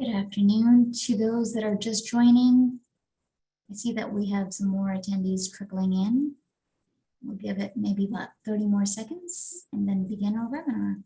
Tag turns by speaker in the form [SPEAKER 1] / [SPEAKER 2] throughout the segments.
[SPEAKER 1] Good afternoon to those that are just joining. I see that we have some more attendees trickling in. We'll give it maybe about 30 more seconds and then begin our webinar.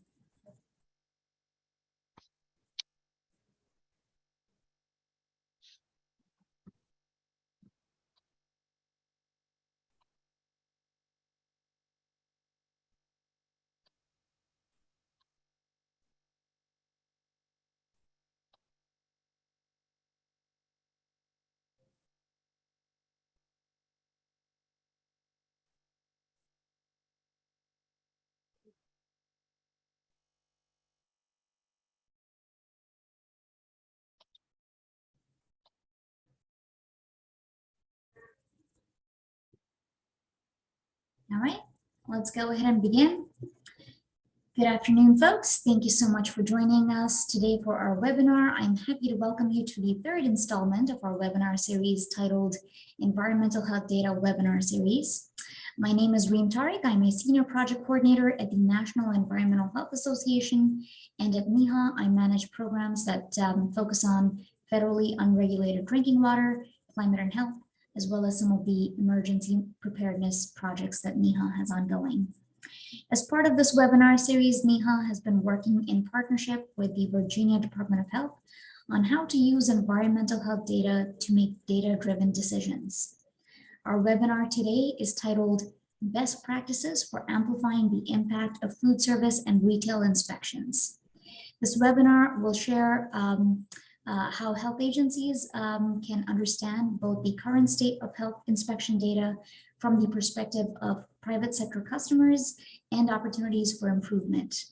[SPEAKER 1] All right, let's go ahead and begin. Good afternoon, folks. Thank you so much for joining us today for our webinar. I'm happy to welcome you to the third installment of our webinar series titled Environmental Health Data Webinar Series. My name is Reem Tariq. I'm a Senior Project Coordinator at the National Environmental Health Association, and at NEHA, I manage programs that focus on federally unregulated drinking water, climate and health, as well as some of the emergency preparedness projects that NEHA has ongoing. As part of this webinar series, NEHA has been working in partnership with the Virginia Department of Health on how to use environmental health data to make data-driven decisions. Our webinar today is titled Best Practices for Amplifying the Impact of Food Service and Retail Inspections. This webinar will share how health agencies can understand both the current state of health inspection data from the perspective of private sector customers and opportunities for improvement.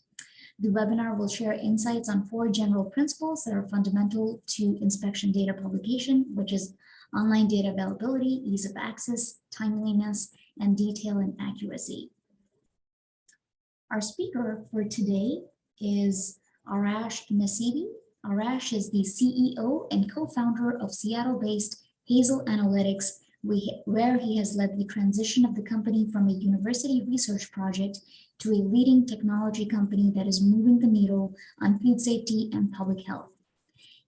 [SPEAKER 1] The webinar will share insights on 4 general principles that are fundamental to inspection data publication, which is online data availability, ease of access, timeliness, and detail and accuracy. Our speaker for today is Arash Nasibi. Arash is the CEO and co-founder of Seattle-based Hazel Analytics, where he has led the transition of the company from a university research project to a leading technology company that is moving the needle on food safety and public health.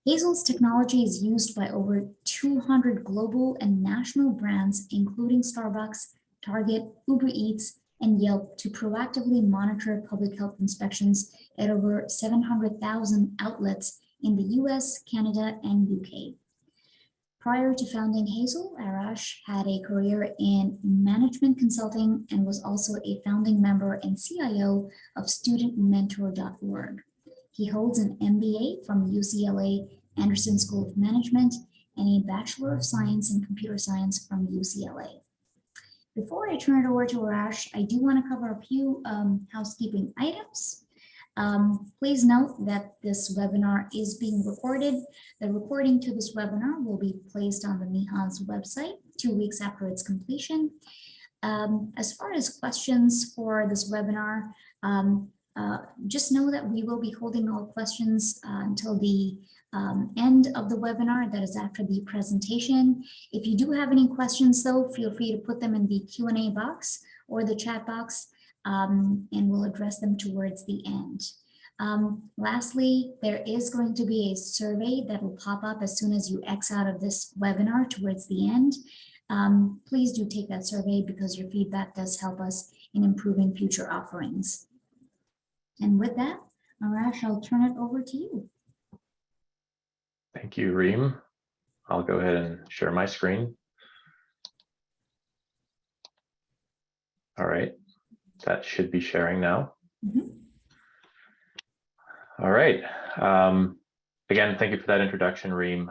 [SPEAKER 1] Hazel's technology is used by over 200 global and national brands, including Starbucks, Target, Uber Eats, and Yelp, to proactively monitor public health inspections at over 700,000 outlets in the US, Canada, and UK. Prior to founding Hazel, Arash had a career in management consulting and was also a founding member and CIO of studentmentor.org. He holds an MBA from UCLA Anderson School of Management and a Bachelor of Science in Computer Science from UCLA. Before I turn it over to Arash, I do want to cover a few housekeeping items. Please note that this webinar is being recorded. The recording to this webinar will be placed on the NEHA's website 2 weeks after its completion. As far as questions for this webinar, just know that we will be holding all questions until the end of the webinar, that is after the presentation. If you do have any questions though, feel free to put them in the Q&A box or the chat box, and we'll address them towards the end. Lastly, there is going to be a survey that will pop up as soon as you X out of this webinar towards the end. Please do take that survey because your feedback does help us in improving future offerings. And with that, Arash, I'll turn it over to you.
[SPEAKER 2] Thank you, Reem. I'll go ahead and share my screen. All right. That should be sharing now.
[SPEAKER 1] Mm-hmm.
[SPEAKER 2] All right. Again, thank you for that introduction, Reem.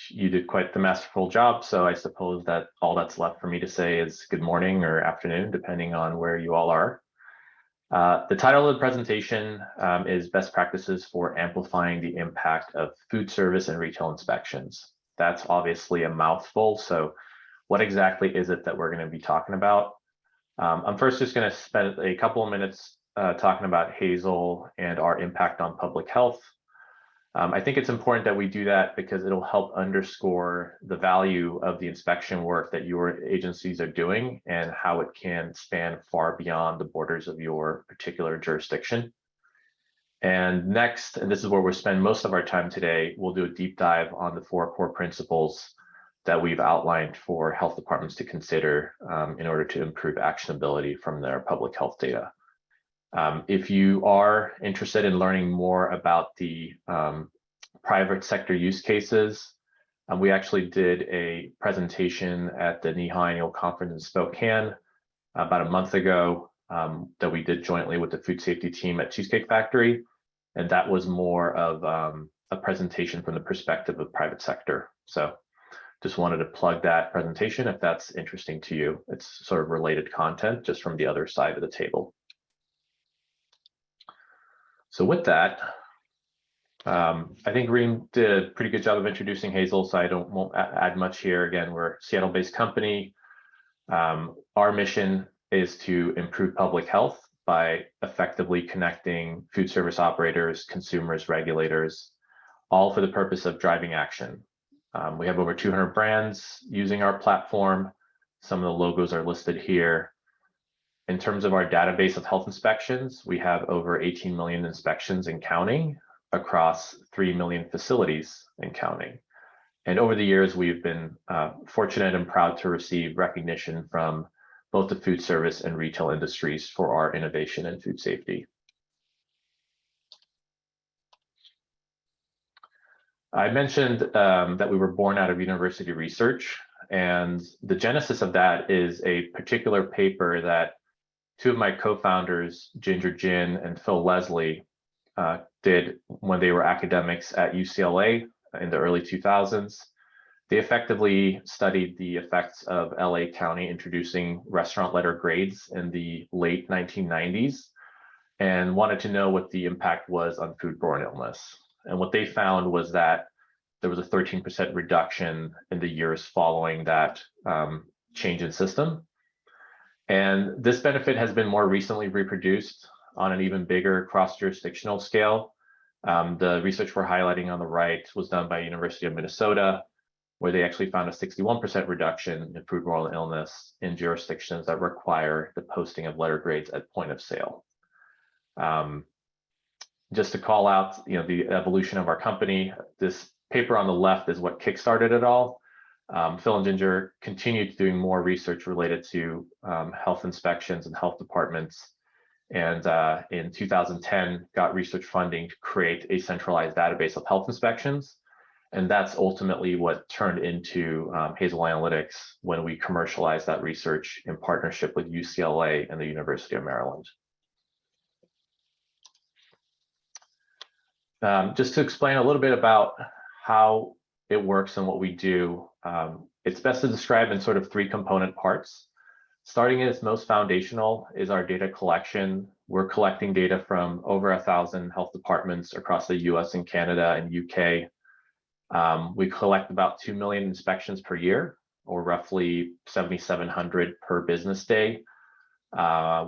[SPEAKER 2] You did quite the masterful job, so I suppose that all that's left for me to say is good morning or afternoon, depending on where you all are. The title of the presentation is Best Practices for Amplifying the Impact of Food Service and Retail Inspections. That's obviously a mouthful, so what exactly is it that we're going to be talking about? I'm first just going to spend a couple of minutes talking about Hazel and our impact on public health. I think it's important that we do that because it'll help underscore the value of the inspection work that your agencies are doing and how it can span far beyond the borders of your particular jurisdiction. And next, and this is where we'll spend most of our time today, we'll do a deep dive on the 4 core principles that we've outlined for health departments to consider in order to improve actionability from their public health data. If you are interested in learning more about the private sector use cases, we actually did a presentation at the NEHA Annual Conference in Spokane about a month ago that we did jointly with the food safety team at Cheesecake Factory. And that was more of a presentation from the perspective of private sector. So just wanted to plug that presentation if that's interesting to you. It's sort of related content just from the other side of the table. So with that, I think Reem did a pretty good job of introducing Hazel, so I won't add much here. Again, we're a Seattle-based company. Our mission is to improve public health by effectively connecting food service operators, consumers, regulators, all for the purpose of driving action. We have over 200 brands using our platform. Some of the logos are listed here. In terms of our database of health inspections, we have over 18 million inspections and counting across 3 million facilities and counting. And over the years, we've been fortunate and proud to receive recognition from both the food service and retail industries for our innovation in food safety. I mentioned that we were born out of university research, and the genesis of that is a particular paper that 2 of my co-founders, Ginger Jin and Phil Leslie, did when they were academics at UCLA in the early 2000s. They effectively studied the effects of LA County introducing restaurant letter grades in the late 1990s and wanted to know what the impact was on foodborne illness. And what they found was that there was a 13% reduction in the years following that change in system. And this benefit has been more recently reproduced on an even bigger cross-jurisdictional scale. The research we're highlighting on the right was done by University of Minnesota, where they actually found a 61% reduction in foodborne illness in jurisdictions that require the posting of letter grades at point of sale. Just to call out, the evolution of our company, this paper on the left is what kickstarted it all. Phil and Ginger continued doing more research related to health inspections and health departments. And in 2010, got research funding to create a centralized database of health inspections. And that's ultimately what turned into Hazel Analytics when we commercialized that research in partnership with UCLA and the University of Maryland. Just to explain a little bit about how it works and what we do, it's best to describe in sort of 3 component parts. Starting at its most foundational is our data collection. We're collecting data from over 1,000 health departments across the US and Canada and UK. We collect about 2 million inspections per year, or roughly 7,700 per business day.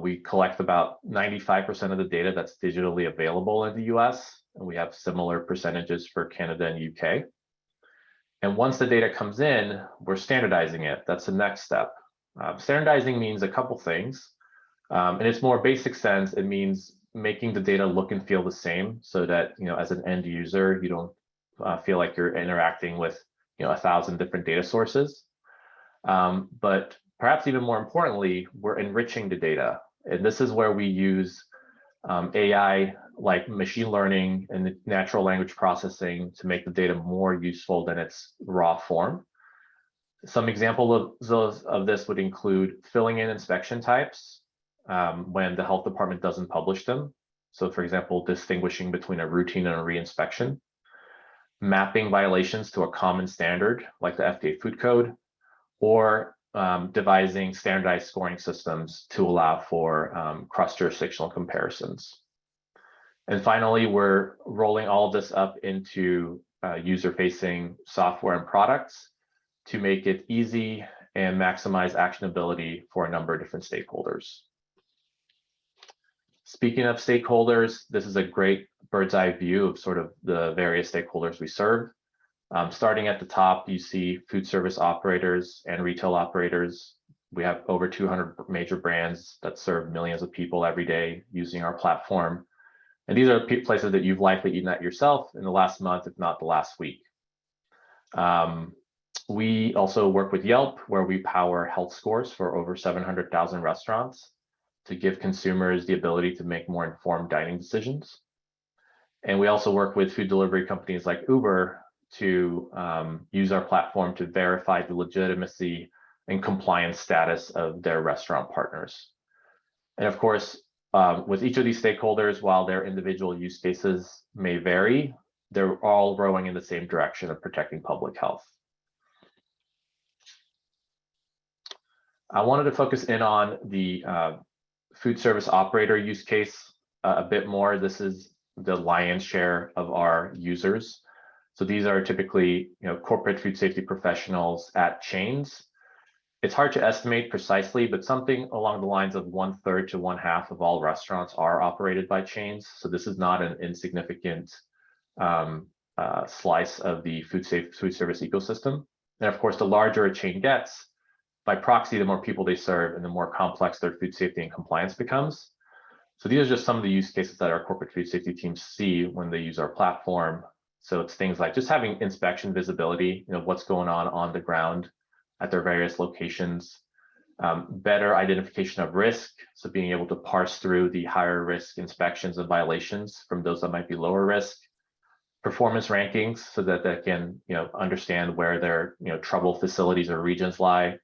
[SPEAKER 2] We collect about 95% of the data that's digitally available in the US, and we have similar percentages for Canada and UK. And once the data comes in, we're standardizing it. That's the next step. Standardizing means a couple things. In its more basic sense, it means making the data look and feel the same so that, as an end user, you don't feel like you're interacting with 1,000 different data sources. But perhaps even more importantly, we're enriching the data. And this is where we use AI, like machine learning and natural language processing, to make the data more useful than its raw form. Some examples of this would include filling in inspection types when the health department doesn't publish them. So for example, distinguishing between a routine and a re-inspection, mapping violations to a common standard like the FDA food code, or devising standardized scoring systems to allow for cross-jurisdictional comparisons. And finally, we're rolling all of this up into user-facing software and products to make it easy and maximize actionability for a number of different stakeholders. Speaking of stakeholders, this is a great bird's eye view of sort of the various stakeholders we serve. Starting at the top, you see food service operators and retail operators. We have over 200 major brands that serve millions of people every day using our platform. And these are places that you've likely eaten at yourself in the last month, if not the last week. We also work with Yelp, where we power health scores for over 700,000 restaurants to give consumers the ability to make more informed dining decisions. And we also work with food delivery companies like Uber to use our platform to verify the legitimacy and compliance status of their restaurant partners. And of course, with each of these stakeholders, while their individual use cases may vary, they're all rowing in the same direction of protecting public health. I wanted to focus in on the food service operator use case a bit more. This is the lion's share of our users. So these are typically, corporate food safety professionals at chains. It's hard to estimate precisely, but something along the lines of 1/3 to 1/2 of all restaurants are operated by chains. So this is not an insignificant slice of the food service ecosystem. And of course, the larger a chain gets, by proxy, the more people they serve and the more complex their food safety and compliance becomes. So these are just some of the use cases that our corporate food safety teams see when they use our platform. So it's things like just having inspection visibility, what's going on the ground at their various locations, better identification of risk. So being able to parse through the higher risk inspections and violations from those that might be lower risk, performance rankings so that they can, understand where their, trouble facilities or regions lie,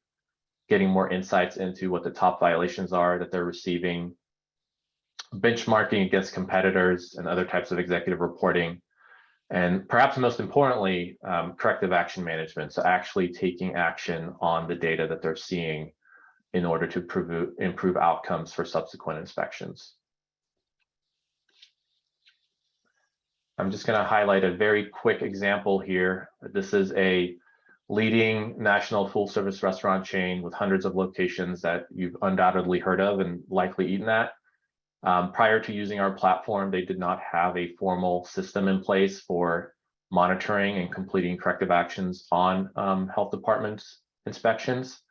[SPEAKER 2] getting more insights into what the top violations are that they're receiving, benchmarking against competitors and other types of executive reporting, and perhaps most importantly, corrective action management. So actually taking action on the data that they're seeing in order to improve outcomes for subsequent inspections. I'm just going to highlight a very quick example here. This is a leading national full service restaurant chain with hundreds of locations that you've undoubtedly heard of and likely eaten at. Prior to using our platform, they did not have a formal system in place for monitoring and completing corrective actions on health departments inspections.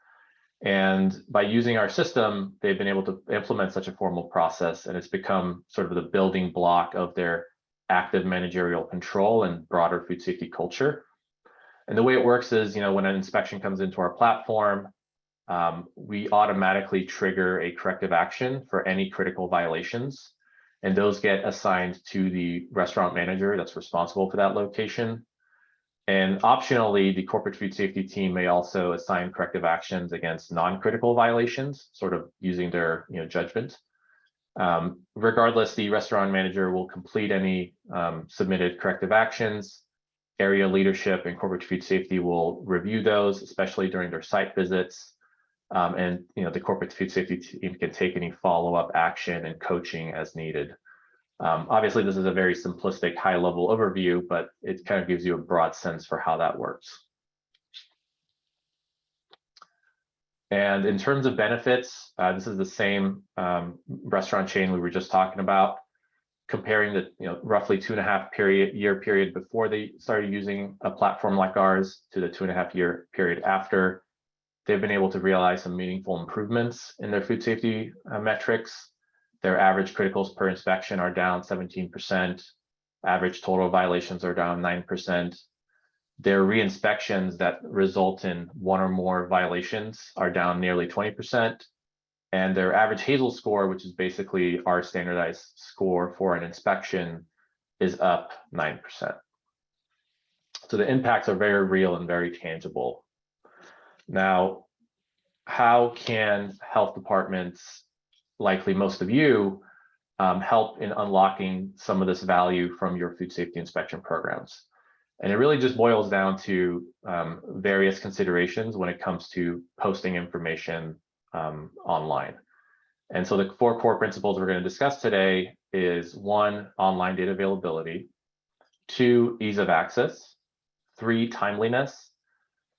[SPEAKER 2] And by using our system, they've been able to implement such a formal process, and it's become sort of the building block of their active managerial control and broader food safety culture. And the way it works is, when an inspection comes into our platform, we automatically trigger a corrective action for any critical violations, and those get assigned to the restaurant manager that's responsible for that location. And optionally, the corporate food safety team may also assign corrective actions against non-critical violations, sort of using their judgment. Regardless, the restaurant manager will complete any submitted corrective actions. Area leadership and corporate food safety will review those, especially during their site visits. And the corporate food safety team can take any follow-up action and coaching as needed. Obviously, this is a very simplistic, high-level overview, but it kind of gives you a broad sense for how that works. And in terms of benefits, this is the same restaurant chain we were just talking about, comparing the roughly 2.5-year period before they started using a platform like ours to the 2.5-year period after. They've been able to realize some meaningful improvements in their food safety metrics. Their average criticals per inspection are down 17%. Average total violations are down 9%. Their re-inspections that result in one or more violations are down nearly 20%. And their average Hazel score, which is basically our standardized score for an inspection, is up 9%. So the impacts are very real and very tangible. Now, how can health departments, likely most of you, help in unlocking some of this value from your food safety inspection programs? And it really just boils down to various considerations when it comes to posting information online. And so the 4 core principles we're going to discuss today is 1, online data availability, 2, ease of access, 3, timeliness,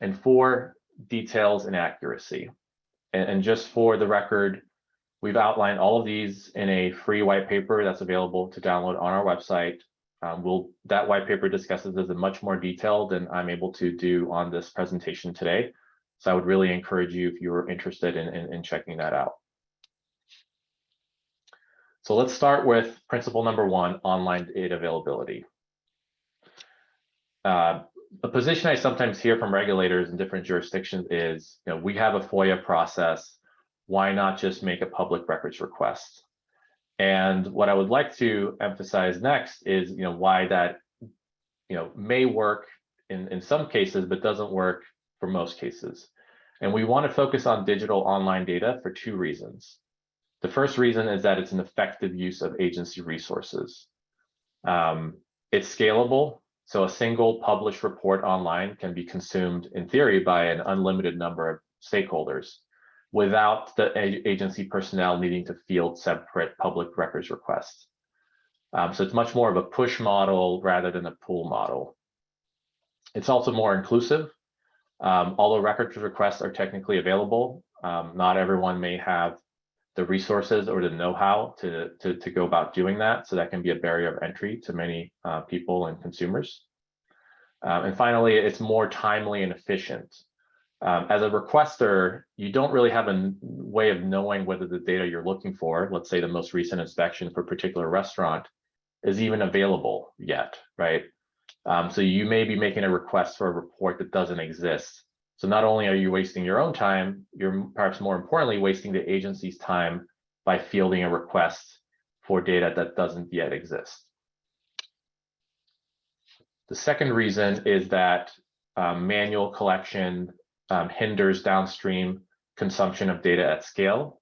[SPEAKER 2] and 4, details and accuracy. And just for the record, we've outlined all of these in a free white paper that's available to download on our website. That white paper discusses this in much more detail than I'm able to do on this presentation today. So I would really encourage you, if you're interested in checking that out. So let's start with principle number one, online data availability. A position I sometimes hear from regulators in different jurisdictions is, we have a FOIA process. Why not just make a public records request? And what I would like to emphasize next is, why that, may work in some cases, but doesn't work for most cases. And we want to focus on digital online data for two reasons. The first reason is that it's an effective use of agency resources. It's scalable. So a single published report online can be consumed in theory by an unlimited number of stakeholders without the agency personnel needing to field separate public records requests. So it's much more of a push model rather than a pull model. It's also more inclusive. Although records requests are technically available, not everyone may have the resources or the know-how to go about doing that. So that can be a barrier of entry to many people and consumers. And finally, it's more timely and efficient. As a requester, you don't really have a way of knowing whether the data you're looking for, let's say the most recent inspection for a particular restaurant, is even available yet, right? So you may be making a request for a report that doesn't exist. So not only are you wasting your own time, you're perhaps more importantly wasting the agency's time by fielding a request for data that doesn't yet exist. The second reason is that manual collection hinders downstream consumption of data at scale.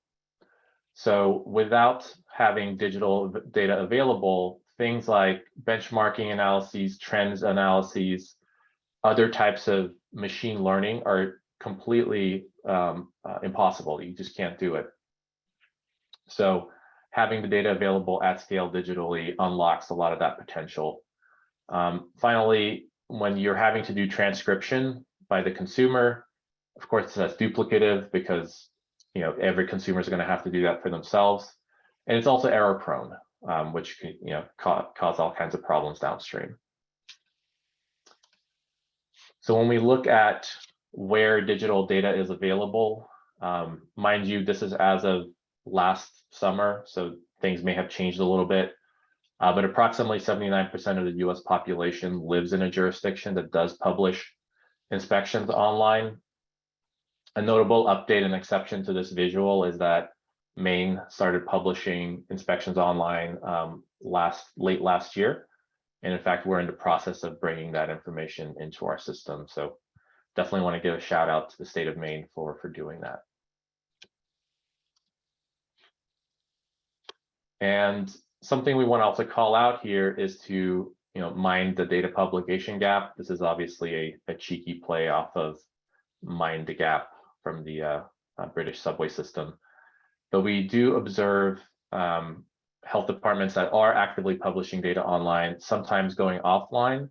[SPEAKER 2] So without having digital data available, things like benchmarking analyses, trends analyses, other types of machine learning are completely impossible. You just can't do it. So having the data available at scale digitally unlocks a lot of that potential. Finally, when you're having to do transcription by the consumer, of course, that's duplicative because every consumer is going to have to do that for themselves. And it's also error prone, which can cause all kinds of problems downstream. So when we look at where digital data is available, mind you, this is as of last summer, so things may have changed a little bit, but approximately 79% of the US population lives in a jurisdiction that does publish inspections online. A notable update and exception to this visual is that Maine started publishing inspections online late last year. And in fact, we're in the process of bringing that information into our system. So definitely want to give a shout out to the state of Maine for doing that. And something we want to also call out here is to mind the data publication gap. This is obviously a cheeky play off of Mind the Gap from the British subway system. But we do observe health departments that are actively publishing data online, sometimes going offline.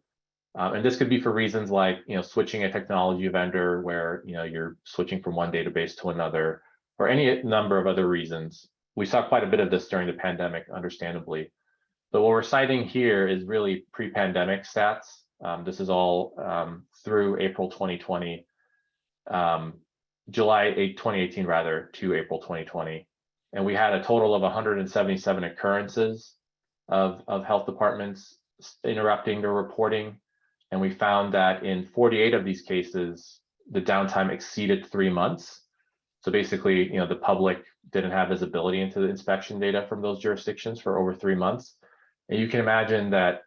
[SPEAKER 2] And this could be for reasons like switching a technology vendor where you're switching from one database to another, or any number of other reasons. We saw quite a bit of this during the pandemic, understandably. But what we're citing here is really pre-pandemic stats. This is all through April 2020, July 2018 rather, to April 2020. And we had a total of 177 occurrences of health departments interrupting their reporting. And we found that in 48 of these cases, the downtime exceeded 3 months. So basically, the public didn't have visibility into the inspection data from those jurisdictions for over 3 months. And you can imagine that,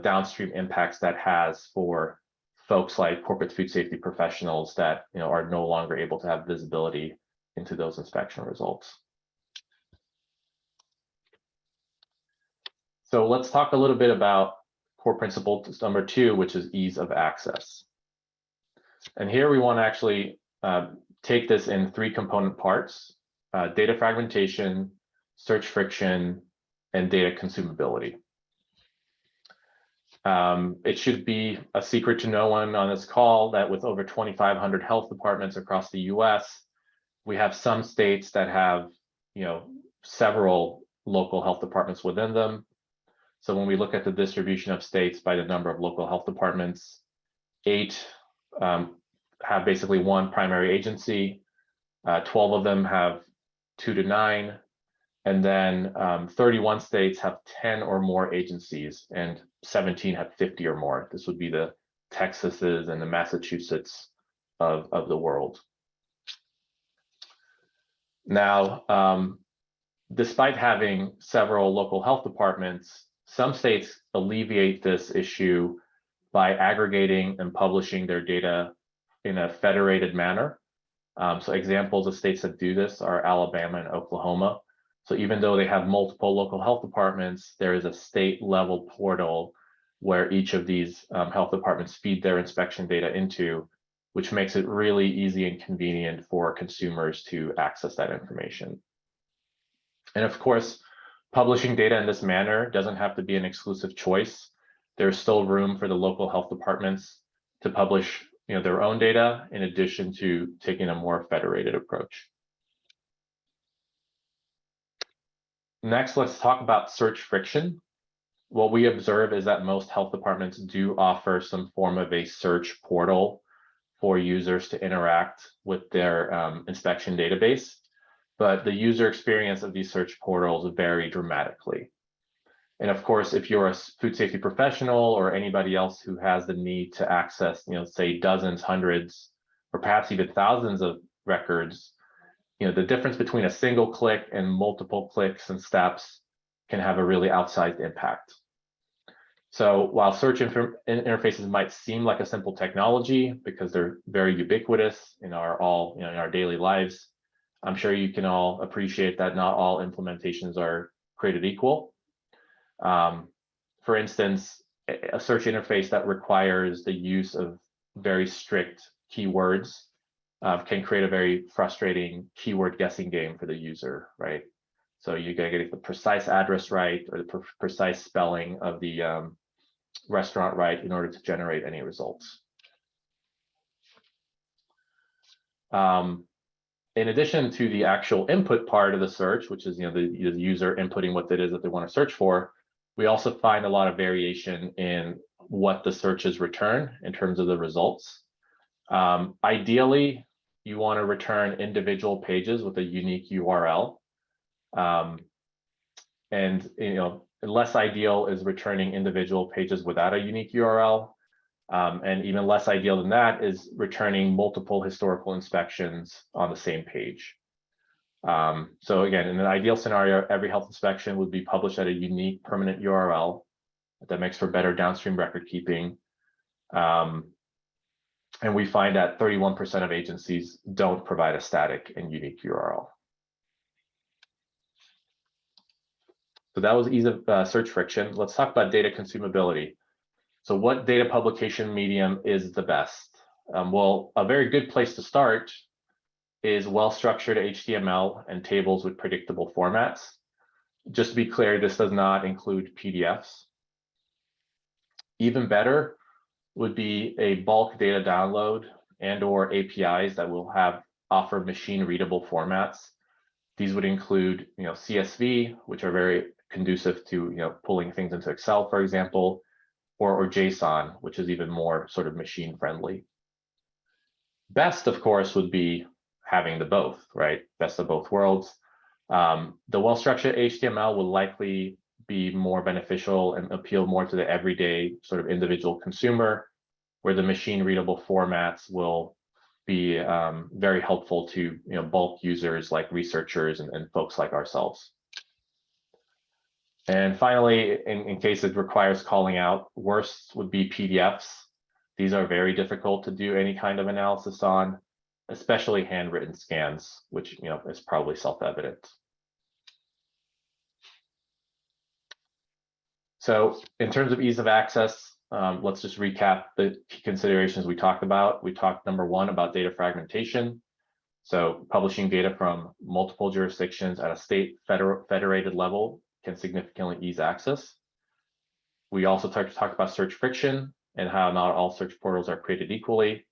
[SPEAKER 2] downstream impacts that has for folks like corporate food safety professionals that, are no longer able to have visibility into those inspection results. So let's talk a little bit about core principle number 2, which is ease of access. And here we want to actually take this in 3 component parts: data fragmentation, search friction, and data consumability. It should be a secret to no one on this call that with over 2,500 health departments across the US, we have some states that have, several local health departments within them. So when we look at the distribution of states by the number of local health departments, 8 have basically one primary agency, 12 of them have 2 to 9, And then 31 states have 10 or more agencies, and 17 have 50 or more. This would be the Texases and the Massachusetts of the world. Now, despite having several local health departments, some states alleviate this issue by aggregating and publishing their data in a federated manner. So examples of states that do this are Alabama and Oklahoma. So even though they have multiple local health departments, there is a state level portal where each of these health departments feed their inspection data into, which makes it really easy and convenient for consumers to access that information. And of course, publishing data in this manner doesn't have to be an exclusive choice. There's still room for the local health departments to publish their own data in addition to taking a more federated approach. Next, let's talk about search friction. What we observe is that most health departments do offer some form of a search portal for users to interact with their inspection database, but the user experience of these search portals vary dramatically. And of course, if you're a food safety professional or anybody else who has the need to access, say dozens, hundreds, or perhaps even thousands of records, the difference between a single click and multiple clicks and steps can have a really outsized impact. So while search interfaces might seem like a simple technology because they're very ubiquitous in our daily lives, I'm sure you can all appreciate that not all implementations are created equal. For instance, a search interface that requires the use of very strict keywords can create a very frustrating keyword guessing game for the user, right? So you gotta get the precise address right or the precise spelling of the restaurant right in order to generate any results. In addition to the actual input part of the search, which is the user inputting what it is that they want to search for, we also find a lot of variation in what the searches return in terms of the results. Ideally, you want to return individual pages with a unique URL. And less ideal is returning individual pages without a unique URL. And even less ideal than that is returning multiple historical inspections on the same page. So again, in an ideal scenario, every health inspection would be published at a unique permanent URL that makes for better downstream record keeping. And we find that 31% of agencies don't provide a static and unique URL. So that was ease of search friction. Let's talk about data consumability. So what data publication medium is the best? Well, a very good place to start is well-structured HTML and tables with predictable formats. Just to be clear, this does not include PDFs. Even better would be a bulk data download and or APIs that will offer machine readable formats. These would include CSV, which are very conducive to pulling things into Excel, for example, or JSON, which is even more sort of machine friendly. Best, of course, would be having the both, right? Best of both worlds. The well-structured HTML will likely be more beneficial and appeal more to the everyday sort of individual consumer, where the machine readable formats will be very helpful to bulk users like researchers and folks like ourselves. And finally, in case it requires calling out, worst would be PDFs. These are very difficult to do any kind of analysis on, especially handwritten scans, which is probably self-evident. So in terms of ease of access, let's just recap the key considerations we talked about. We talked, number one, about data fragmentation. So publishing data from multiple jurisdictions at a state federated level can significantly ease access. We also talked about search friction and how not all search portals are created equally.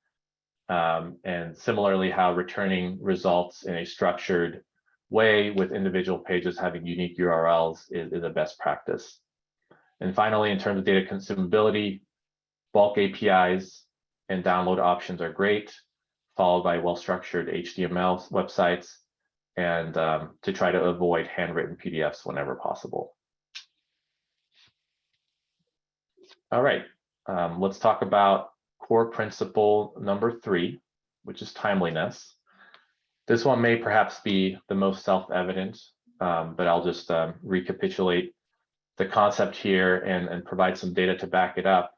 [SPEAKER 2] And similarly, how returning results in a structured way with individual pages having unique URLs is a best practice. And finally, in terms of data consumability, bulk APIs and download options are great, followed by well-structured HTML websites. and to try to avoid handwritten PDFs whenever possible. All right, let's talk about core principle number 3, which is timeliness. This one may perhaps be the most self-evident, but I'll just recapitulate the concept here and provide some data to back it up.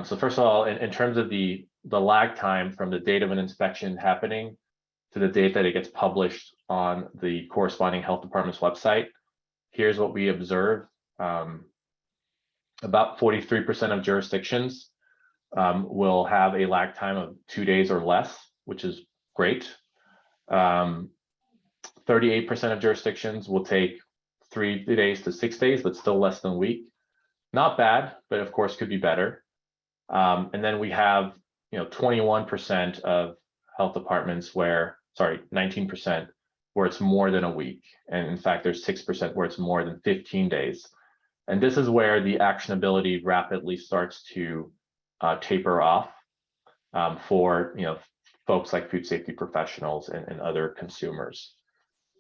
[SPEAKER 2] So first of all, in terms of the lag time from the date of an inspection happening to the date that it gets published on the corresponding health department's website, here's what we observe. About 43% of jurisdictions will have a lag time of 2 days or less, which is great. 38% of jurisdictions will take 3 days to 6 days, but still less than a week. Not bad, but of course could be better. And then we have 21% of health departments where, 19% where it's more than a week. And in fact, there's 6% where it's more than 15 days. And this is where the actionability rapidly starts to taper off for folks like food safety professionals and other consumers.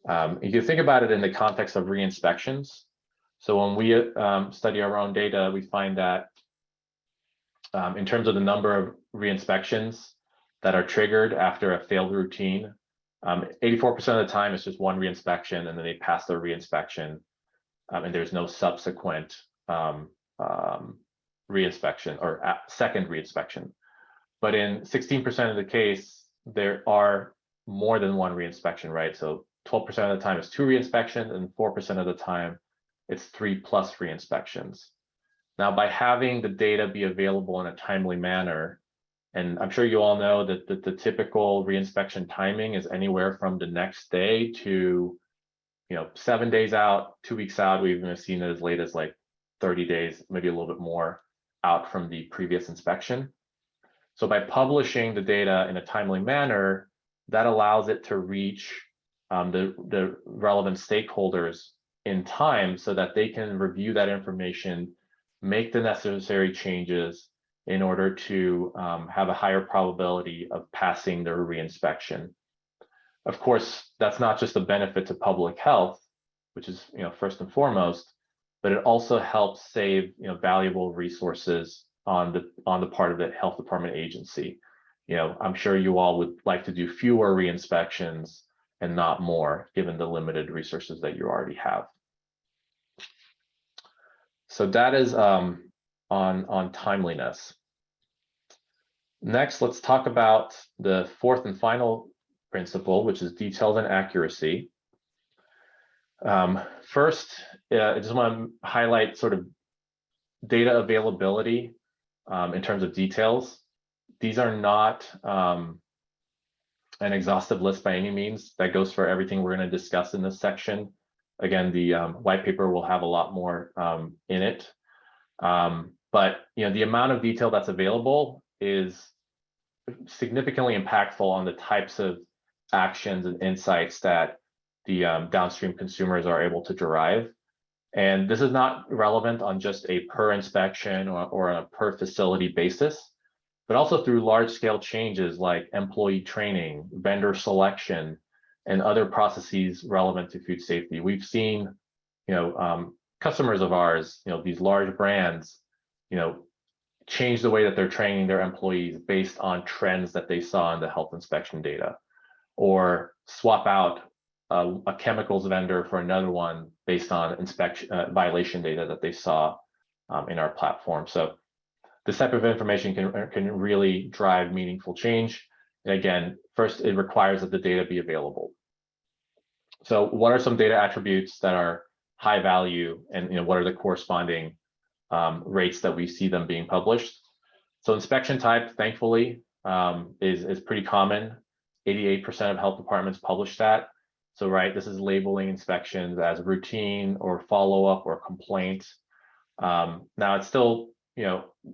[SPEAKER 2] You can think about it in the context of re-inspections. So when we study our own data, we find that in terms of the number of re-inspections that are triggered after a failed routine, 84% of the time it's just one re-inspection, and then they pass their re-inspection, and there's no subsequent re-inspection or second re-inspection. But in 16% of the case, there are more than one re-inspection, right? So 12% of the time it's 2 re-inspections, and 4% of the time it's 3+ re-inspections. Now, by having the data be available in a timely manner, and I'm sure you all know that the typical re-inspection timing is anywhere from the next day to 7 days out, 2 weeks out. We've even seen it as late as like 30 days, maybe a little bit more out from the previous inspection. So by publishing the data in a timely manner, that allows it to reach the relevant stakeholders in time so that they can review that information, make the necessary changes in order to have a higher probability of passing their re-inspection. Of course, that's not just a benefit to public health, which is first and foremost, but it also helps save valuable resources on the part of the health department agency. I'm sure you all would like to do fewer re-inspections and not more, given the limited resources that you already have. So that is on timeliness. Next, let's talk about the 4th and final principle, which is details and accuracy. First, I just want to highlight sort of data availability in terms of details. These are not an exhaustive list by any means. That goes for everything we're going to discuss in this section. Again, the white paper will have a lot more in it. But the amount of detail that's available is significantly impactful on the types of actions and insights that the downstream consumers are able to derive. And this is not relevant on just a per inspection or a per facility basis, but also through large-scale changes like employee training, vendor selection, and other processes relevant to food safety. We've seen, customers of ours, these large brands, change the way that they're training their employees based on trends that they saw in the health inspection data, or swap out a chemicals vendor for another one based on inspection violation data that they saw in our platform. So this type of information can really drive meaningful change. And again, first, it requires that the data be available. So what are some data attributes that are high value, and what are the corresponding rates that we see them being published? So inspection type, thankfully, is pretty common. 88% of health departments publish that. So this is labeling inspections as routine or follow-up or complaint. Now it's still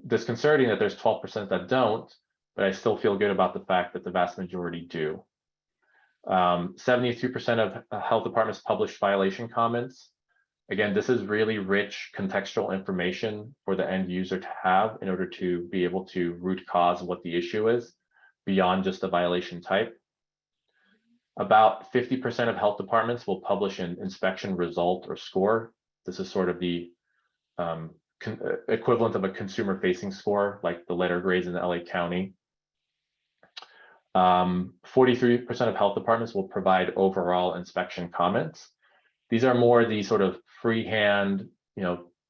[SPEAKER 2] disconcerting that there's 12% that don't, but I still feel good about the fact that the vast majority do. 72% of health departments publish violation comments. Again, this is really rich contextual information for the end user to have in order to be able to root cause what the issue is beyond just the violation type. About 50% of health departments will publish an inspection result or score. This is sort of the equivalent of a consumer-facing score, like the letter grades in the LA County. 43% of health departments will provide overall inspection comments. These are more the sort of freehand,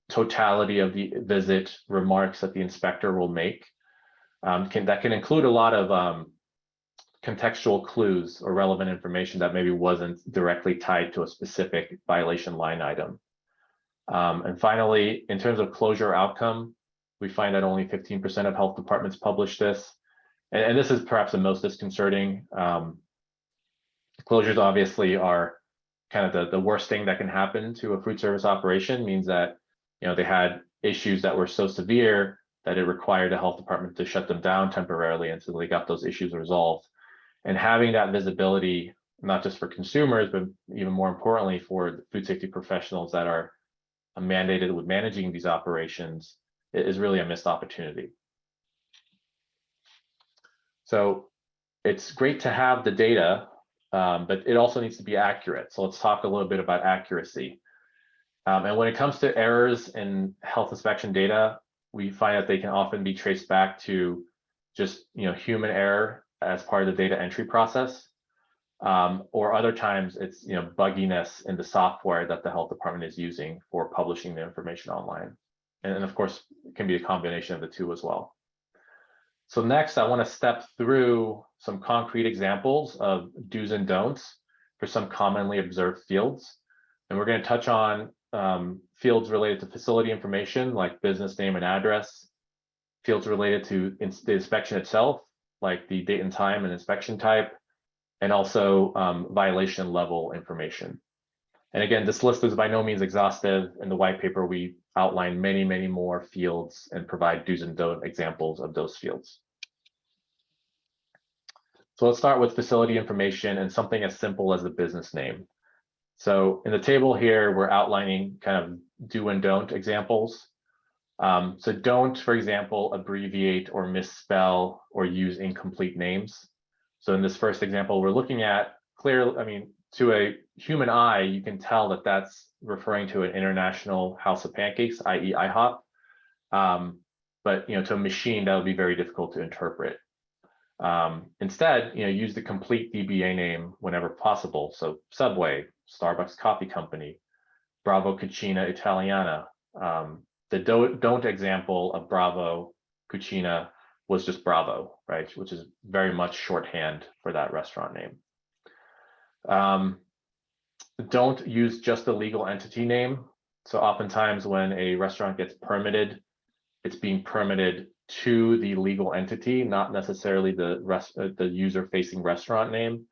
[SPEAKER 2] totality of the visit remarks that the inspector will make. That can include a lot of contextual clues or relevant information that maybe wasn't directly tied to a specific violation line item. And finally, in terms of closure outcome, we find that only 15% of health departments publish this. And this is perhaps the most disconcerting. Closures obviously are kind of the worst thing that can happen to a food service operation. Means that they had issues that were so severe that it required a health department to shut them down temporarily until they got those issues resolved. And having that visibility, not just for consumers, but even more importantly for food safety professionals that are mandated with managing these operations, is really a missed opportunity. So it's great to have the data, but it also needs to be accurate. So let's talk a little bit about accuracy. And when it comes to errors in health inspection data, we find that they can often be traced back to just human error as part of the data entry process, or other times it's bugginess in the software that the health department is using for publishing the information online. And of course, it can be a combination of the two as well. So next, I want to step through some concrete examples of do's and don'ts for some commonly observed fields. And we're going to touch on fields related to facility information like business name and address, fields related to the inspection itself, like the date and time and inspection type, and also violation level information. And again, this list is by no means exhaustive. In the white paper, we outline many, many more fields and provide do's and don't examples of those fields. So let's start with facility information and something as simple as the business name. So in the table here, we're outlining kind of do and don't examples. So don't, for example, abbreviate or misspell or use incomplete names. So in this first example, we're looking at to a human eye, you can tell that that's referring to an international house of pancakes, i.e. IHOP. But to a machine, that would be very difficult to interpret. Instead, use the complete DBA name whenever possible. So Subway, Starbucks Coffee Company, Bravo Cucina Italiana. The don't example of Bravo Cucina was just Bravo, right? Which is very much shorthand for that restaurant name. Don't use just the legal entity name. So oftentimes when a restaurant gets permitted, it's being permitted to the legal entity, not necessarily the user-facing restaurant name.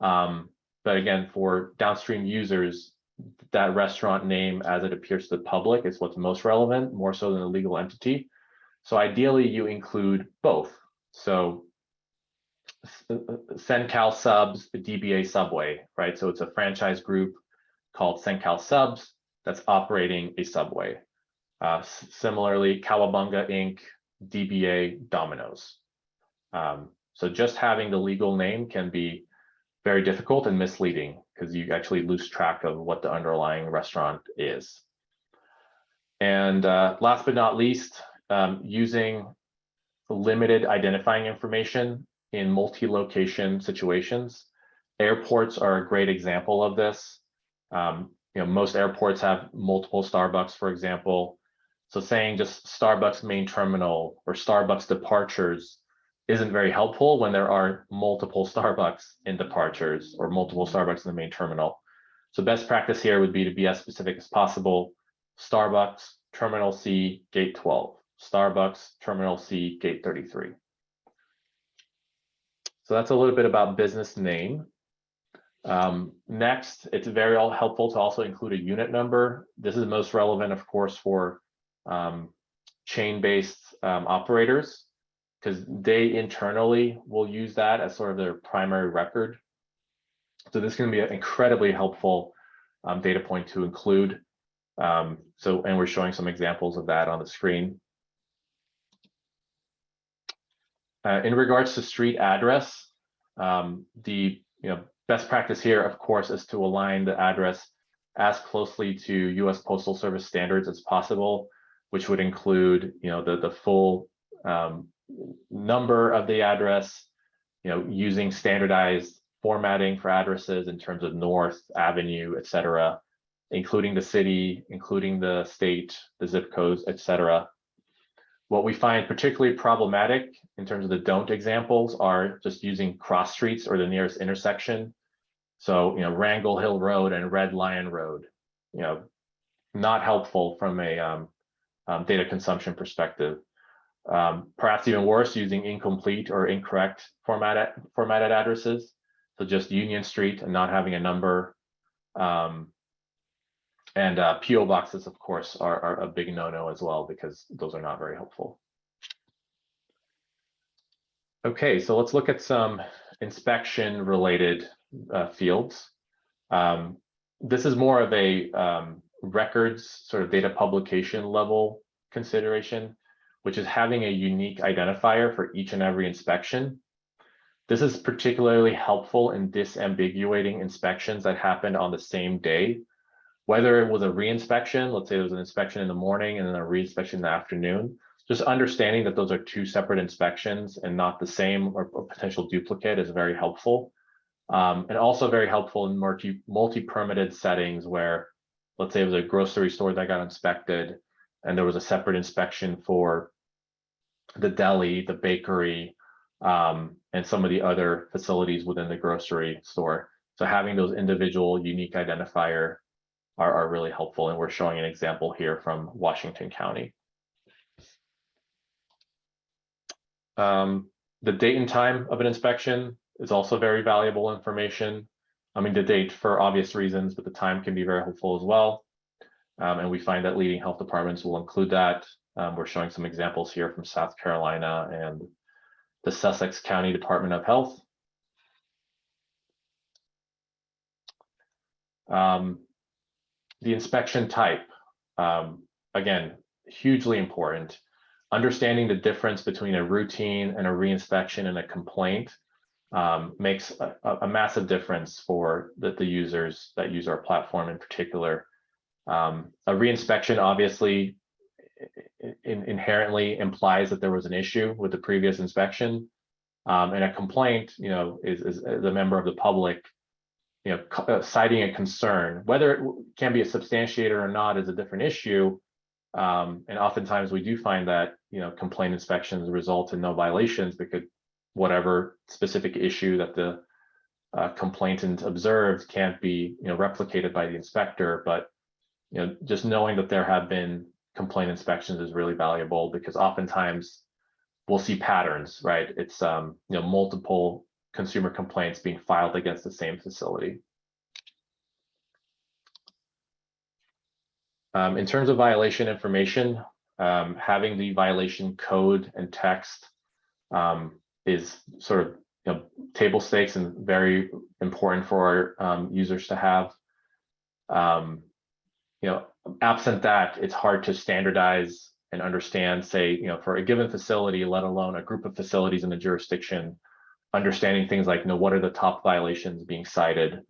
[SPEAKER 2] But again, for downstream users, that restaurant name as it appears to the public is what's most relevant, more so than the legal entity. So ideally, you include both. So Sencal Subs, the DBA Subway, right? So it's a franchise group called Sencal Subs that's operating a Subway. Similarly, Cowabunga Inc., DBA Domino's. So just having the legal name can be very difficult and misleading because you actually lose track of what the underlying restaurant is. And last but not least, using limited identifying information in multi-location situations. Airports are a great example of this. Most airports have multiple Starbucks, for example. So saying just Starbucks main terminal or Starbucks departures isn't very helpful when there are multiple Starbucks in departures or multiple Starbucks in the main terminal. So best practice here would be to be as specific as possible. Starbucks, Terminal C, Gate 12. Starbucks, Terminal C, Gate 33. So that's a little bit about business name. Next, it's very helpful to also include a unit number. This is most relevant, of course, for chain-based operators, because they internally will use that as sort of their primary record. So this is going to be an incredibly helpful data point to include. And we're showing some examples of that on the screen. In regards to street address, the Best practice here, of course, is to align the address as closely to U.S. Postal Service standards as possible, which would include, the full number of the address, using standardized formatting for addresses in terms of north, avenue, et cetera, including the city, including the state, the zip codes, et cetera. What we find particularly problematic in terms of the don't examples are just using cross streets or the nearest intersection. So, Wrangell Hill Road and Red Lion Road, not helpful from a data consumption perspective. Perhaps even worse, using incomplete or incorrect formatted addresses. So just Union Street and not having a number. And PO boxes, of course, are a big no-no as well, because those are not very helpful. Okay, so let's look at some inspection-related fields. This is more of a records sort of data publication level consideration, which is having a unique identifier for each and every inspection. This is particularly helpful in disambiguating inspections that happened on the same day. Whether it was a reinspection, let's say there was an inspection in the morning and then a reinspection in the afternoon, just understanding that those are two separate inspections and not the same or potential duplicate is very helpful. And also very helpful in multi-permitted settings where, let's say it was a grocery store that got inspected and there was a separate inspection for the deli, the bakery, and some of the other facilities within the grocery store. So having those individual unique identifier are really helpful, and we're showing an example here from Washington County. The date and time of an inspection is also very valuable information. I mean, the date for obvious reasons, but the time can be very helpful as well. And we find that leading health departments will include that. We're showing some examples here from South Carolina and the Sussex County Department of Health. The inspection type, again, hugely important. Understanding the difference between a routine and a reinspection and a complaint makes a massive difference for the users that use our platform in particular. A reinspection obviously inherently implies that there was an issue with the previous inspection, and a complaint, is the member of the public citing a concern. Whether it can be a substantiator or not is a different issue. And oftentimes we do find that, complaint inspections result in no violations because whatever specific issue that the complainant observed can't be, replicated by the inspector. But, just knowing that there have been complaint inspections is really valuable, because oftentimes we'll see patterns, right? It's, multiple consumer complaints being filed against the same facility. In terms of violation information, having the violation code and text is sort of table stakes and very important for our users to have. Absent that, it's hard to standardize and understand, say, for a given facility, let alone a group of facilities in a jurisdiction, understanding things like, what are the top violations being cited.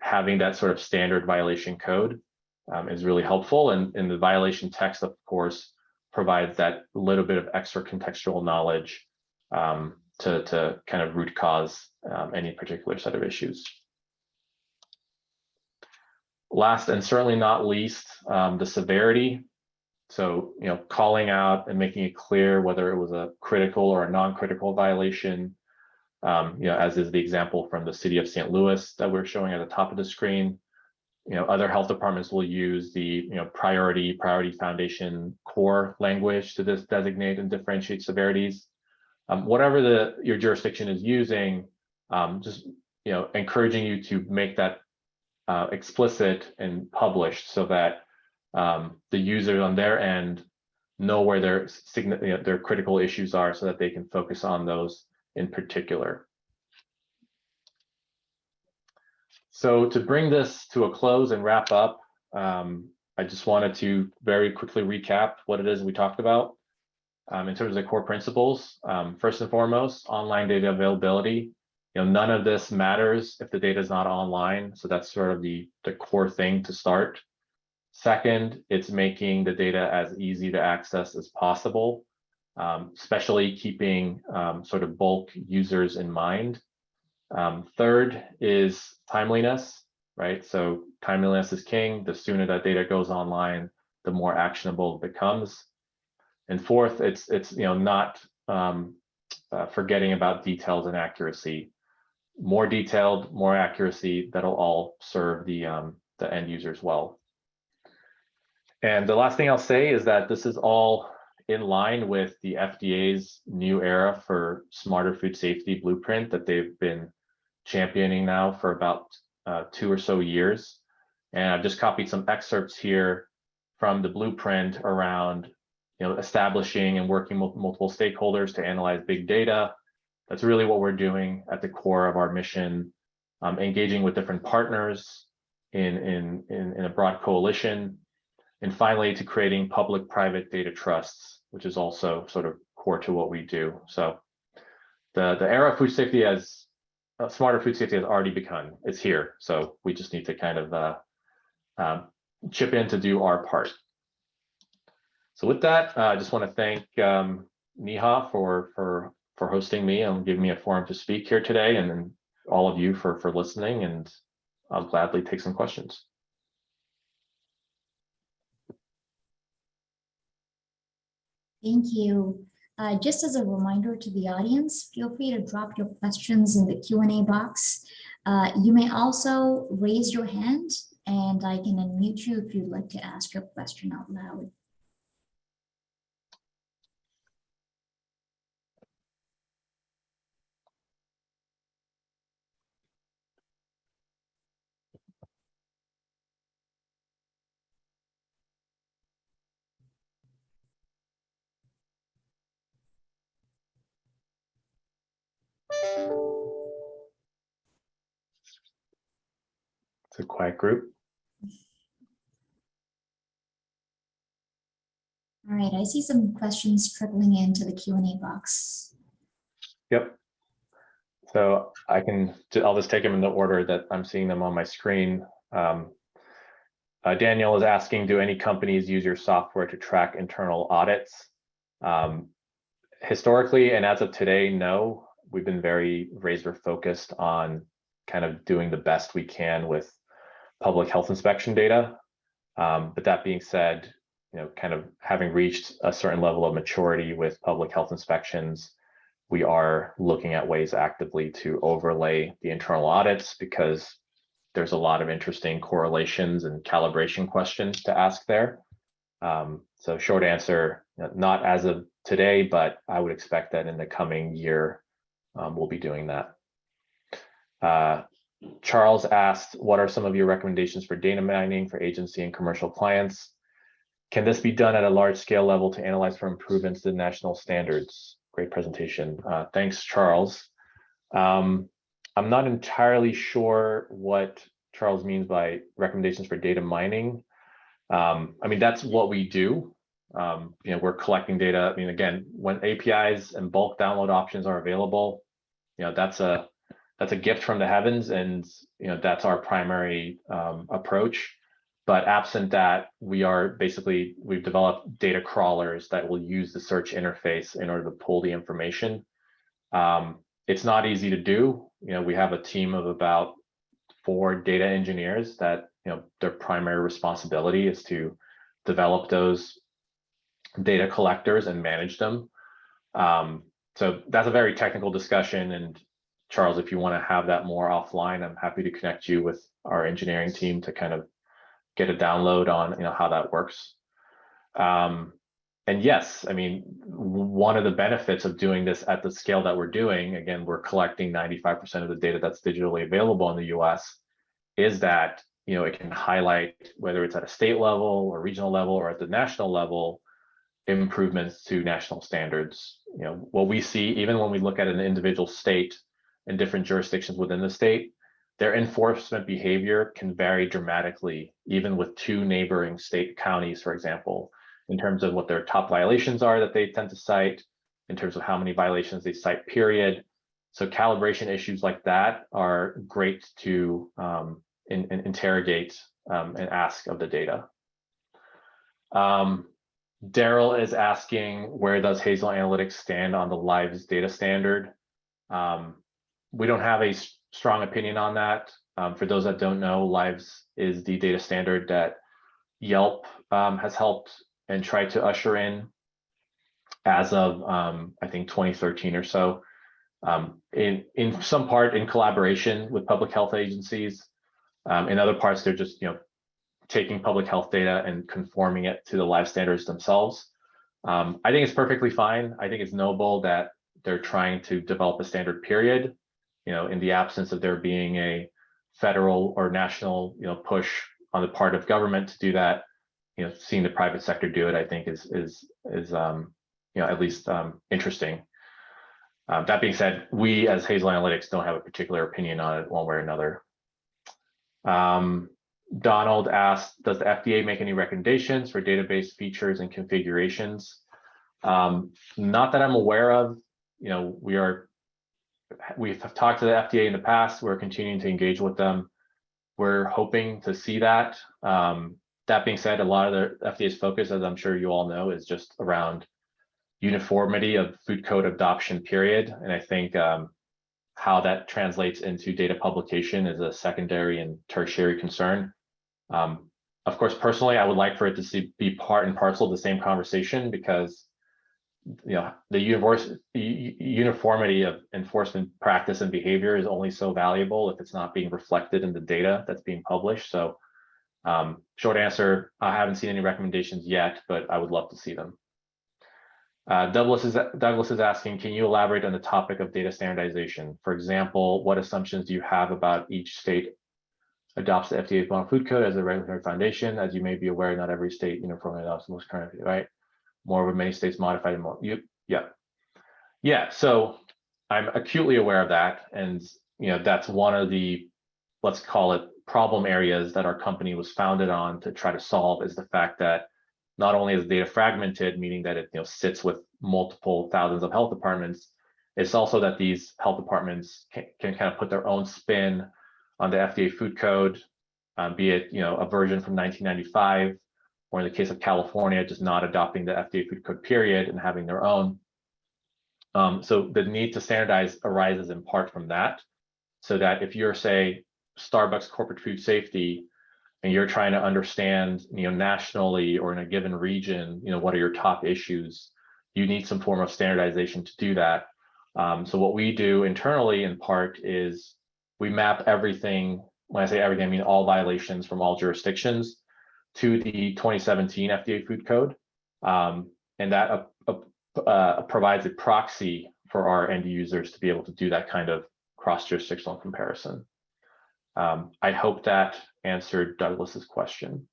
[SPEAKER 2] Having that sort of standard violation code is really helpful, and the violation text, of course, provides that little bit of extra contextual knowledge to kind of root cause any particular set of issues. Last and certainly not least, the severity. So, calling out and making it clear whether it was a critical or a non-critical violation, as is the example from the city of St. Louis that we're showing at the top of the screen. Other health departments will use the priority foundation core language to designate and differentiate severities. Whatever your jurisdiction is using, just encouraging you to make that explicit and published so that the users on their end know where their critical issues are, so that they can focus on those in particular. So to bring this to a close and wrap up, I just wanted to very quickly recap what it is we talked about in terms of the core principles. First and foremost, online data availability None of this matters if the data is not online. So that's sort of the core thing to start. Second, it's making the data as easy to access as possible, especially keeping sort of bulk users in mind. Third is timeliness, right? So timeliness is king. The sooner that data goes online, the more actionable it becomes. And fourth, it's not forgetting about details and accuracy. More detailed, more accuracy, that'll all serve the end users well. And the last thing I'll say is that this is all in line with the FDA's new era for smarter food safety blueprint that they've been championing now for about 2 or so years. And I've just copied some excerpts here from the blueprint around establishing and working with multiple stakeholders to analyze big data. That's really what we're doing at the core of our mission, engaging with different partners in a broad coalition, and finally to creating public-private data trusts, which is also sort of core to what we do. So the era of food safety smarter food safety has already begun. It's here. So we just need to kind of chip in to do our part. So with that, I just want to thank Neha for hosting me and giving me a forum to speak here today, and then all of you for listening, and I'll gladly take some questions.
[SPEAKER 1] Thank you. Just as a reminder to the audience, feel free to drop your questions in the Q&A box. You may also raise your hand and I can unmute you if you'd like to ask your question out loud.
[SPEAKER 2] It's a quiet group.
[SPEAKER 1] All right, I see some questions trickling into the Q&A box.
[SPEAKER 2] Yep. So I'll just take them in the order that I'm seeing them on my screen. Daniel is asking, do any companies use your software to track internal audits? Historically, and as of today, no. We've been very razor focused on kind of doing the best we can with public health inspection data. But that being said, kind of having reached a certain level of maturity with public health inspections, we are looking at ways actively to overlay the internal audits, because there's a lot of interesting correlations and calibration questions to ask there. So short answer, not as of today, but I would expect that in the coming year, we'll be doing that. Charles asked, what are some of your recommendations for data mining for agency and commercial clients? Can this be done at a large scale level to analyze for improvements to national standards? Great presentation. Thanks, Charles. I'm not entirely sure what Charles means by recommendations for data mining. I mean, that's what we do. We're collecting data. I mean, again, when APIs and bulk download options are available, that's a gift from the heavens, and that's our primary approach. But absent that, we've developed data crawlers that will use the search interface in order to pull the information. It's not easy to do. We have a team of about 4 data engineers that their primary responsibility is to develop those data collectors and manage them. So that's a very technical discussion, and Charles, if you want to have that more offline, I'm happy to connect you with our engineering team to kind of get a download on how that works. And yes, I mean, one of the benefits of doing this at the scale that we're doing, again, we're collecting 95% of the data that's digitally available in the US, is that it can highlight, whether it's at a state level or regional level or at the national level, improvements to national standards. What we see, even when we look at an individual state and different jurisdictions within the state, their enforcement behavior can vary dramatically, even with 2 neighboring state counties, for example, in terms of what their top violations are that they tend to cite, in terms of how many violations they cite, period. So calibration issues like that are great to interrogate and ask of the data. Daryl is asking, where does Hazel Analytics stand on the lives data standard? We don't have a strong opinion on that. For those that don't know, lives is the data standard that Yelp has helped and tried to usher in as of I think 2013 or so, in some part in collaboration with public health agencies. In other parts, they're just taking public health data and conforming it to the live standards themselves. I think it's perfectly fine. I think it's noble that they're trying to develop a standard, period. In the absence of there being a federal or national push on the part of government to do that, seeing the private sector do it, I think is at least interesting. That being said, we as Hazel Analytics don't have a particular opinion on it one way or another. Donald asked, does the FDA make any recommendations for database features and configurations? Not that I'm aware of. We've talked to the FDA in the past. We're continuing to engage with them. We're hoping to see that. That being said, a lot of the FDA's focus, as I'm sure you all know, is just around uniformity of food code adoption, period. And I think how that translates into data publication is a secondary and tertiary concern. Of course, personally, I would like for it to be part and parcel of the same conversation, because the uniformity of enforcement practice and behavior is only so valuable if it's not being reflected in the data that's being published. So short answer, I haven't seen any recommendations yet, but I would love to see them. Douglas is asking, can you elaborate on the topic of data standardization? For example, what assumptions do you have about each state adopts the FDA's Model Food Code as a regulatory foundation? As you may be aware, not every state uniformly adopts the most current, right? Moreover, many states modify them more. Yeah. So I'm acutely aware of that, and that's one of the, let's call it, problem areas that our company was founded on to try to solve, is the fact that not only is data fragmented, meaning that it sits with multiple thousands of health departments, it's also that these health departments can kind of put their own spin on the FDA food code, be it a version from 1995, or in the case of California, just not adopting the FDA food code, period, and having their own. So the need to standardize arises in part from that, so that if you're, say, Starbucks corporate food safety, and you're trying to understand, nationally or in a given region, what are your top issues, you need some form of standardization to do that. So what we do internally, in part, is we map everything. When I say everything, I mean all violations from all jurisdictions to the 2017 FDA food code. And that provides a proxy for our end users to be able to do that kind of cross-jurisdictional comparison. I hope that answered Douglas's question.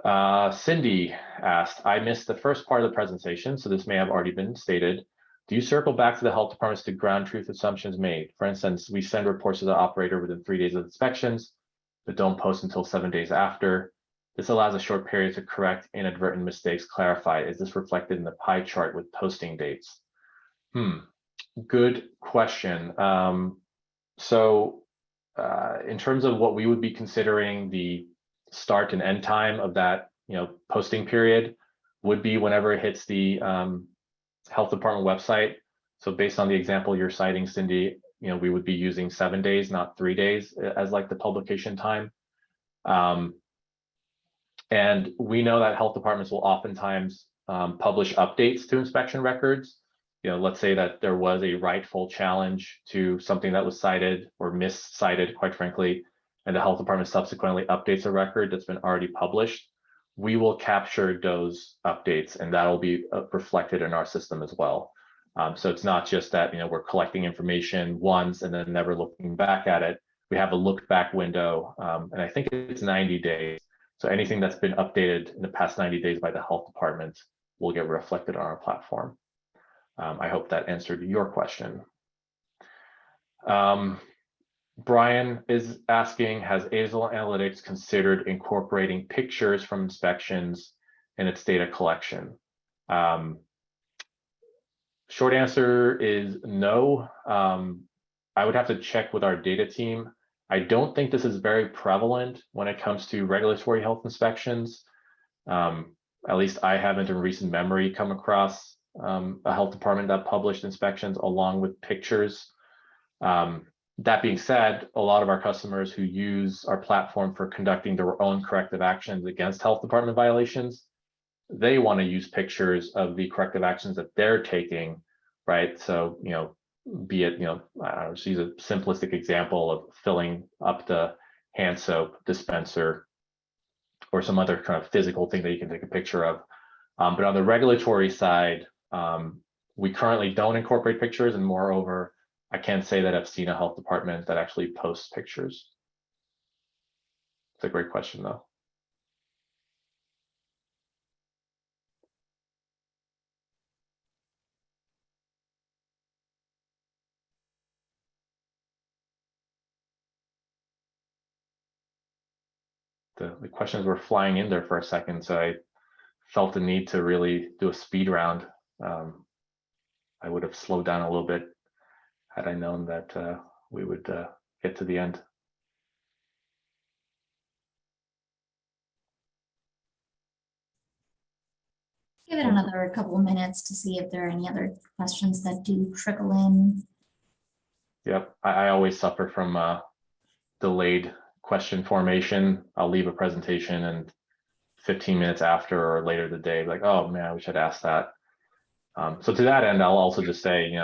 [SPEAKER 2] Cindy asked, I missed the first part of the presentation, so this may have already been stated. Do you circle back to the health departments to ground truth assumptions made? For instance, we send reports to the operator within 3 days of inspections, but don't post until 7 days after. This allows a short period to correct inadvertent mistakes clarified. Is this reflected in the pie chart with posting dates? Good question. In terms of what we would be considering the start and end time of that, posting period, would be whenever it hits the health department website. So based on the example you're citing, Cindy, we would be using 7 days, not 3 days, as like the publication time. And we know that health departments will oftentimes publish updates to inspection records. Let's say that there was a rightful challenge to something that was cited or miscited, quite frankly, and the health department subsequently updates a record that's been already published. We will capture those updates, and that'll be reflected in our system as well. So it's not just that we're collecting information once and then never looking back at it. We have a look back window, and I think it's 90 days. So anything that's been updated in the past 90 days by the health department will get reflected on our platform. I hope that answered your question. Brian is asking, has Hazel Analytics considered incorporating pictures from inspections in its data collection? Short answer is no. I would have to check with our data team. I don't think this is very prevalent when it comes to regulatory health inspections. At least I haven't in recent memory come across a health department that published inspections along with pictures. That being said, a lot of our customers who use our platform for conducting their own corrective actions against health department violations, they want to use pictures of the corrective actions that they're taking, right? So, be it, I'll just use a simplistic example of filling up the hand soap dispenser or some other kind of physical thing that you can take a picture of. But on the regulatory side, we currently don't incorporate pictures, and moreover, I can't say that I've seen a health department that actually posts pictures. It's a great question, though. The questions were flying in there for a second, so I felt the need to really do a speed round. I would have slowed down a little bit had I known that we would get to the end.
[SPEAKER 1] Give it another couple of minutes to see if there are any other questions that do trickle in.
[SPEAKER 2] Yep, I always suffer from delayed question formation. I'll leave a presentation and 15 minutes after or later the day, like, oh man, we should ask that. So to that end, I'll also just say,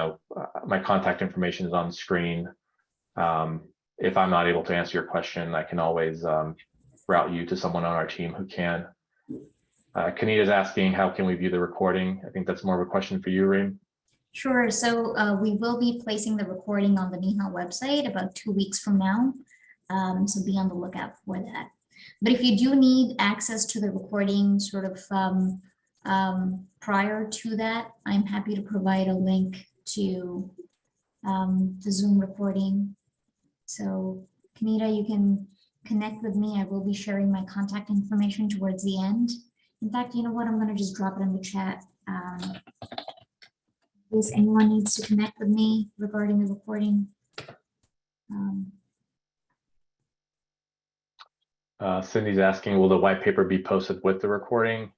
[SPEAKER 2] my contact information is on the screen. If I'm not able to answer your question, I can always route you to someone on our team who can. Kanita's asking, how can we view the recording? I think that's more of a question for you, Reem.
[SPEAKER 1] Sure. So we will be placing the recording on the NEHA website about 2 weeks from now. So be on the lookout for that. But if you do need access to the recording sort of prior to that, I'm happy to provide a link to the Zoom recording. So Kanita, you can connect with me. I will be sharing my contact information towards the end. In fact, you know what? I'm going to just drop it in the chat. In case anyone needs to connect with me regarding the recording.
[SPEAKER 2] Cindy's asking, will the white paper be posted with the recording?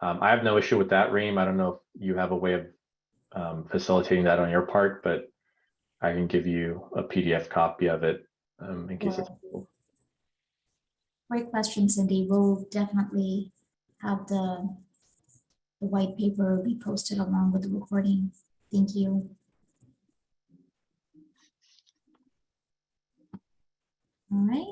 [SPEAKER 2] I have no issue with that, Reem. I don't know if you have a way of facilitating that on your part, but I can give you a PDF copy of it in case it's cool.
[SPEAKER 1] Great question, Cindy. We'll definitely have the white paper be posted along with the recording. Thank you. All right.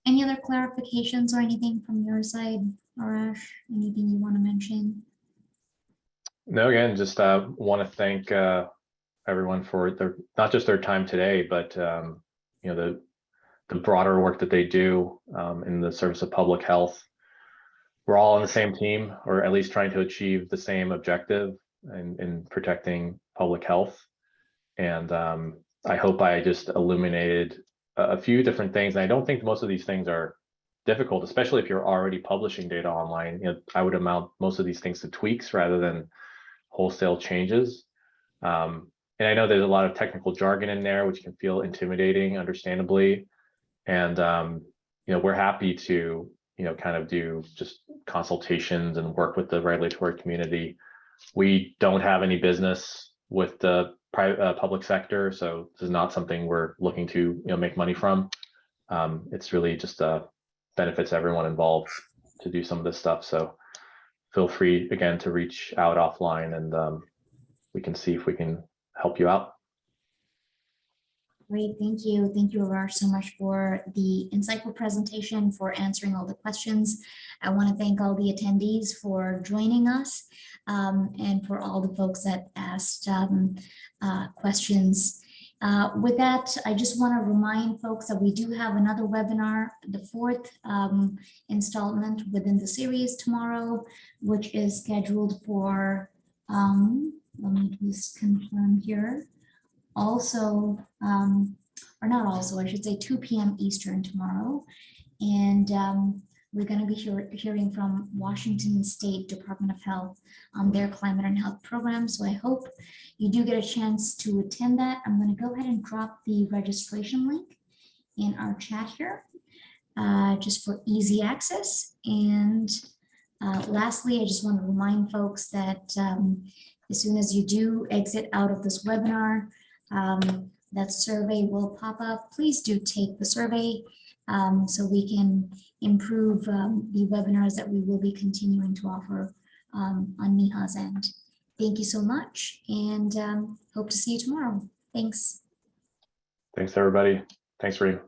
[SPEAKER 1] Any other clarifications or anything from your side, Arash? Anything you want to mention?
[SPEAKER 2] No, again, just want to thank everyone for not just their time today, but the broader work that they do in the service of public health. We're all on the same team, or at least trying to achieve the same objective in protecting public health. And I hope I just illuminated a few different things. And I don't think most of these things are difficult, especially if you're already publishing data online. I would amount most of these things to tweaks rather than wholesale changes. And I know there's a lot of technical jargon in there, which can feel intimidating, understandably. And we're happy to kind of do just consultations and work with the regulatory community. We don't have any business with the private public sector, so this is not something we're looking to make money from. It's really just benefits everyone involved to do some of this stuff. So feel free again to reach out offline, and we can see if we can help you out.
[SPEAKER 1] Great, thank you. Thank you, Arash, so much for the insightful presentation, for answering all the questions. I want to thank all the attendees for joining us, and for all the folks that asked questions. With that, I just want to remind folks that we do have another webinar, the fourth installment within the series tomorrow, which is scheduled for, let me just confirm here. Also, or not also, I should say 2 p.m. Eastern tomorrow. And we're going to be hearing from Washington State Department of Health on their climate and health program. So I hope you do get a chance to attend that. I'm going to go ahead and drop the registration link in our chat here, just for easy access. And lastly, I just want to remind folks that as soon as you do exit out of this webinar, that survey will pop up. Please do take the survey so we can improve the webinars that we will be continuing to offer on NEHA's end. Thank you so much, and hope to see you tomorrow. Thanks.
[SPEAKER 2] Thanks, everybody. Thanks, Reem.